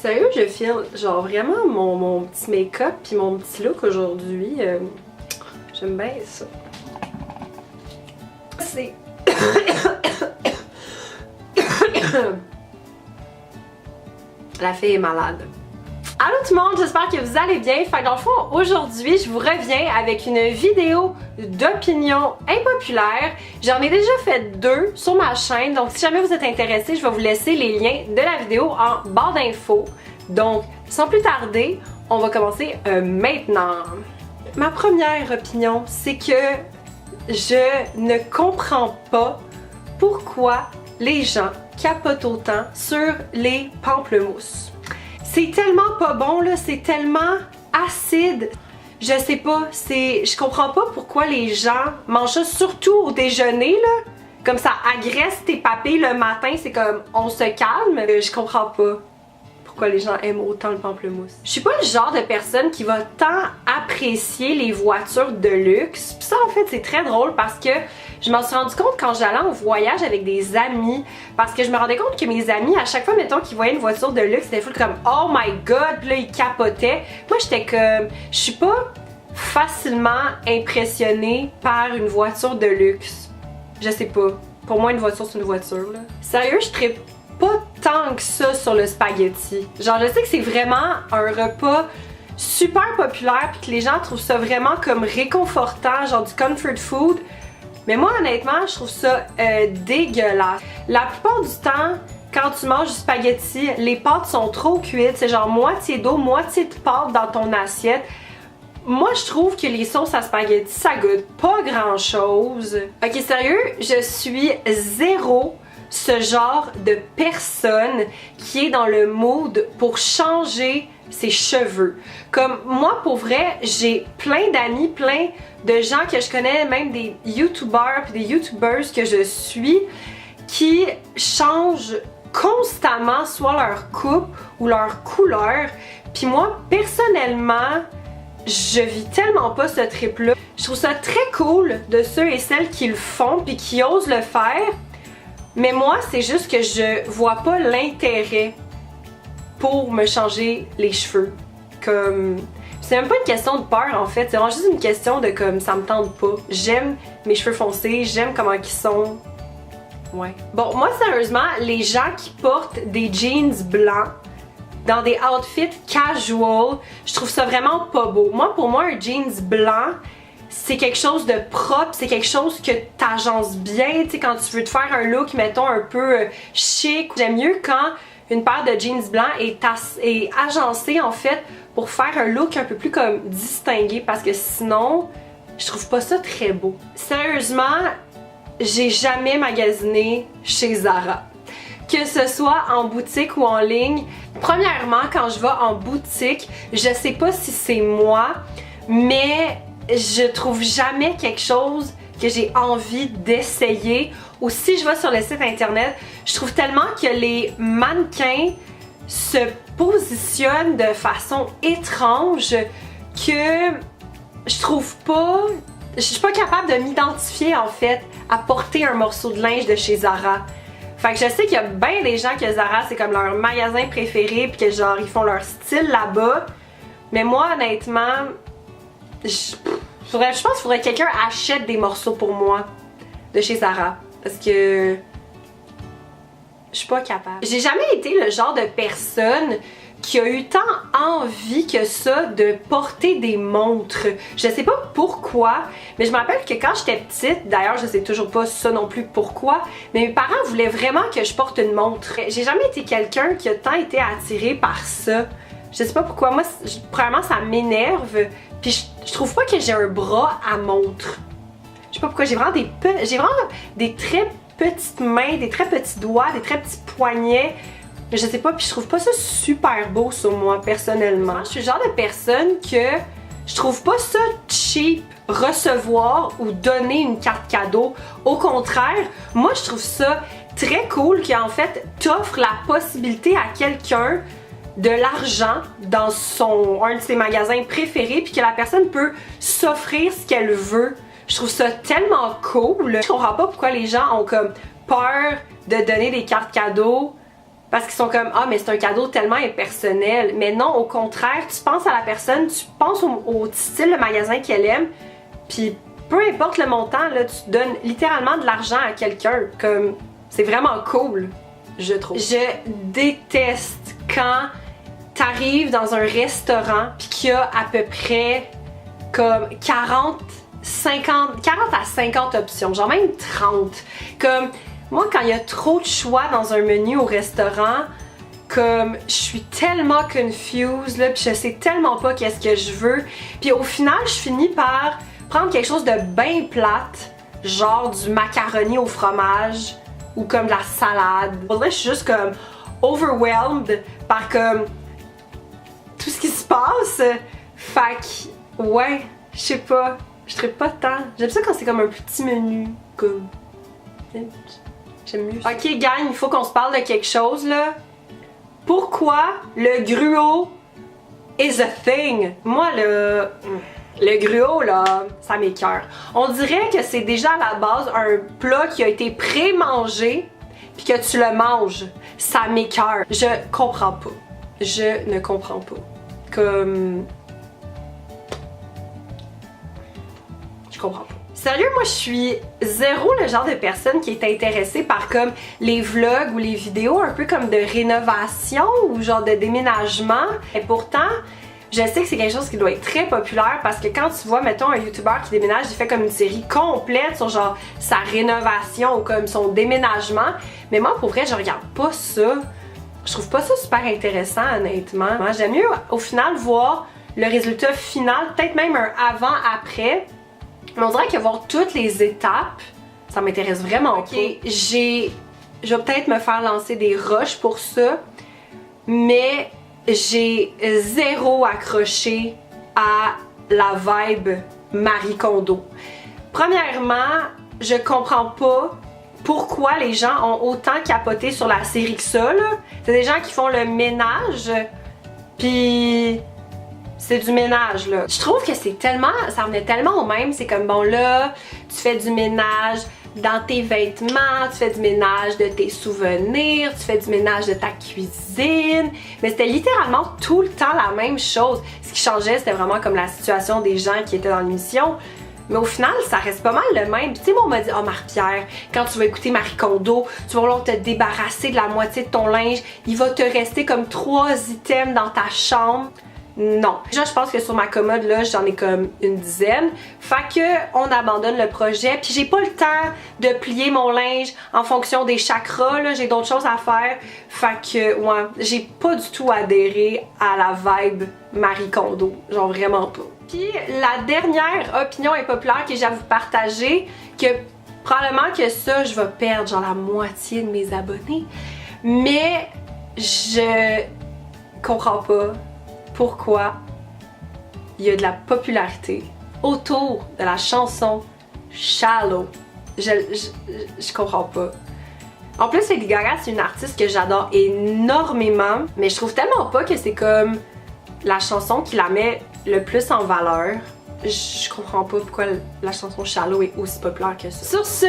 Sérieux, je file genre vraiment mon petit make-up puis mon petit look aujourd'hui. J'aime bien ça. C'est... La fille est malade. Allô tout le monde, j'espère que vous allez bien. Fait que dans le fond, aujourd'hui, je vous reviens avec une vidéo d'opinion impopulaire. J'en ai déjà fait 2 sur ma chaîne, donc si jamais vous êtes intéressés, je vais vous laisser les liens de la vidéo en barre d'infos. Donc, sans plus tarder, on va commencer maintenant. Ma première opinion, c'est que je ne comprends pas pourquoi les gens capotent autant sur les pamplemousses. C'est tellement pas bon là, c'est tellement acide. Je sais pas, je comprends pas pourquoi les gens mangent ça, surtout au déjeuner là. Comme ça agresse tes papilles le matin, c'est comme on se calme. Je comprends pas pourquoi les gens aiment autant le pamplemousse. Je suis pas le genre de personne qui va tant apprécier les voitures de luxe. Puis ça en fait c'est très drôle parce que je m'en suis rendu compte quand j'allais en voyage avec des amis, parce que je me rendais compte que mes amis, à chaque fois, mettons, qu'ils voyaient une voiture de luxe, c'était full comme « Oh my God! » Puis là, ils capotaient. Moi, j'étais comme... Je suis pas facilement impressionnée par une voiture de luxe. Je sais pas. Pour moi, une voiture, c'est une voiture, là. Sérieux, je trippe pas tant que ça sur le spaghetti. Genre, je sais que c'est vraiment un repas super populaire puis que les gens trouvent ça vraiment comme réconfortant, genre du comfort food. Mais moi, honnêtement, je trouve ça dégueulasse. La plupart du temps, quand tu manges du spaghetti, les pâtes sont trop cuites. C'est genre moitié d'eau, moitié de pâte dans ton assiette. Moi, je trouve que les sauces à spaghetti, ça goûte pas grand-chose. Ok, sérieux, je suis zéro ce genre de personne qui est dans le mood pour changer ses cheveux. Comme moi, pour vrai, j'ai plein d'amis, plein de gens que je connais, même des youtubeurs puis des youtubeurs que je suis, qui changent constamment soit leur coupe ou leur couleur. Puis moi, personnellement, je vis tellement pas ce trip-là. Je trouve ça très cool de ceux et celles qui le font puis qui osent le faire. Mais moi, c'est juste que je vois pas l'intérêt pour me changer les cheveux. Comme... C'est même pas une question de peur en fait, c'est vraiment juste une question de comme ça me tente pas. J'aime mes cheveux foncés, j'aime comment ils sont. Ouais. Bon, moi sérieusement, les gens qui portent des jeans blancs dans des outfits casual, je trouve ça vraiment pas beau. Moi, pour moi, un jeans blanc, c'est quelque chose de propre, c'est quelque chose que t'agences bien, tu sais, quand tu veux te faire un look, mettons, un peu chic. J'aime mieux quand une paire de jeans blancs est agencée en fait pour faire un look un peu plus comme distingué, parce que sinon je trouve pas ça très beau. Sérieusement, j'ai jamais magasiné chez Zara, que ce soit en boutique ou en ligne. Premièrement, quand je vais en boutique, je sais pas si c'est moi, mais je trouve jamais quelque chose que j'ai envie d'essayer. Ou si je vais sur le site internet, je trouve tellement que les mannequins se positionnent de façon étrange que je trouve pas... Je suis pas capable de m'identifier en fait à porter un morceau de linge de chez Zara. Fait que je sais qu'il y a bien des gens que Zara c'est comme leur magasin préféré puis que genre ils font leur style là-bas. Mais moi honnêtement, je pense qu'il faudrait que quelqu'un achète des morceaux pour moi de chez Zara. Parce que je suis pas capable. J'ai jamais été le genre de personne qui a eu tant envie que ça de porter des montres. Je sais pas pourquoi, mais je me rappelle que quand j'étais petite, d'ailleurs je sais toujours pas ça non plus pourquoi, mais mes parents voulaient vraiment que je porte une montre. J'ai jamais été quelqu'un qui a tant été attiré par ça. Je sais pas pourquoi. Moi, premièrement ça m'énerve, puis je trouve pas que j'ai un bras à montre. Je sais pas pourquoi, j'ai vraiment des très petites mains, des très petits doigts, des très petits poignets. Je sais pas, puis je trouve pas ça super beau sur moi, personnellement. Je suis le genre de personne que je trouve pas ça cheap recevoir ou donner une carte cadeau. Au contraire, moi je trouve ça très cool qu'en fait t'offres la possibilité à quelqu'un de l'argent dans un de ses magasins préférés, puis que la personne peut s'offrir ce qu'elle veut. Je trouve ça tellement cool. Je comprends pas pourquoi les gens ont comme peur de donner des cartes cadeaux Parce qu'ils sont comme, ah, mais c'est un cadeau tellement impersonnel. Mais non, au contraire, tu penses à la personne, tu penses au style de magasin qu'elle aime, puis peu importe le montant, là, tu donnes littéralement de l'argent à quelqu'un. Comme, c'est vraiment cool, je trouve. Je déteste quand t'arrives dans un restaurant, puis qu'il y a à peu près comme 40 à 50 options, genre même 30. Comme, moi, quand il y a trop de choix dans un menu au restaurant, comme, je suis tellement confused, là, puis je sais tellement pas qu'est-ce que je veux. Puis au final, je finis par prendre quelque chose de bien plate, genre du macaroni au fromage, ou comme de la salade. Pour vrai, je suis juste comme overwhelmed par comme tout ce qui se passe. Fait que, ouais, je sais pas, je trippe pas tant. J'aime ça quand c'est comme un petit menu, comme... J'aime mieux ça. Ok gang, il faut qu'on se parle de quelque chose là. Pourquoi le gruau is a thing? Moi le gruau là, ça m'écoeure. On dirait que c'est déjà à la base un plat qui a été pré-mangé puis que tu le manges. Ça m'écoeure. Je comprends pas. Je ne comprends pas. Comme... Je comprends pas. Sérieux, moi je suis zéro le genre de personne qui est intéressée par comme les vlogs ou les vidéos un peu comme de rénovation ou genre de déménagement. Et pourtant, je sais que c'est quelque chose qui doit être très populaire parce que quand tu vois, mettons, un YouTuber qui déménage, il fait comme une série complète sur genre sa rénovation ou comme son déménagement. Mais moi, pour vrai, je regarde pas ça. Je trouve pas ça super intéressant, honnêtement. Moi, j'aime mieux, au final, voir le résultat final, peut-être même un avant-après. Mais on dirait que voir toutes les étapes, ça m'intéresse vraiment pas. Je vais peut-être me faire lancer des rushs pour ça, mais j'ai zéro accroché à la vibe Marie Kondo. Premièrement, je comprends pas pourquoi les gens ont autant capoté sur la série que ça, là. C'est des gens qui font le ménage, puis... c'est du ménage là. Je trouve que c'est tellement, ça revenait tellement au même, c'est comme bon là, tu fais du ménage dans tes vêtements, tu fais du ménage de tes souvenirs, tu fais du ménage de ta cuisine, mais c'était littéralement tout le temps la même chose. Ce qui changeait, c'était vraiment comme la situation des gens qui étaient dans l'émission. Mais au final, ça reste pas mal le même. Tu sais, moi, on m'a dit, oh Marie-Pierre, quand tu vas écouter Marie Kondo, tu vas vouloir te débarrasser de la moitié de ton linge, il va te rester comme 3 items dans ta chambre. Non. Déjà, je pense que sur ma commode, là, j'en ai comme une dizaine. Fait que on abandonne le projet. Puis j'ai pas le temps de plier mon linge en fonction des chakras, là. J'ai d'autres choses à faire. Fait que, ouais, j'ai pas du tout adhéré à la vibe Marie Kondo. Genre vraiment pas. Puis la dernière opinion impopulaire que j'ai à vous partager, que probablement que ça, je vais perdre genre la moitié de mes abonnés. Mais je comprends pas pourquoi il y a de la popularité autour de la chanson Shallow. Je comprends pas. En plus, Lady Gaga, c'est une artiste que j'adore énormément, mais je trouve tellement pas que c'est comme la chanson qui la met le plus en valeur. Je comprends pas pourquoi la chanson Shallow est aussi populaire que ça. Sur ce,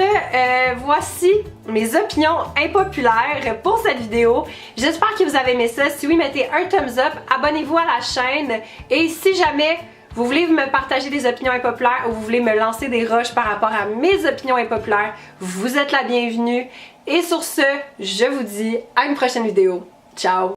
voici mes opinions impopulaires pour cette vidéo. J'espère que vous avez aimé ça. Si oui, mettez un thumbs up, abonnez-vous à la chaîne et si jamais vous voulez me partager des opinions impopulaires ou vous voulez me lancer des rushs par rapport à mes opinions impopulaires, vous êtes la bienvenue. Et sur ce, je vous dis à une prochaine vidéo. Ciao!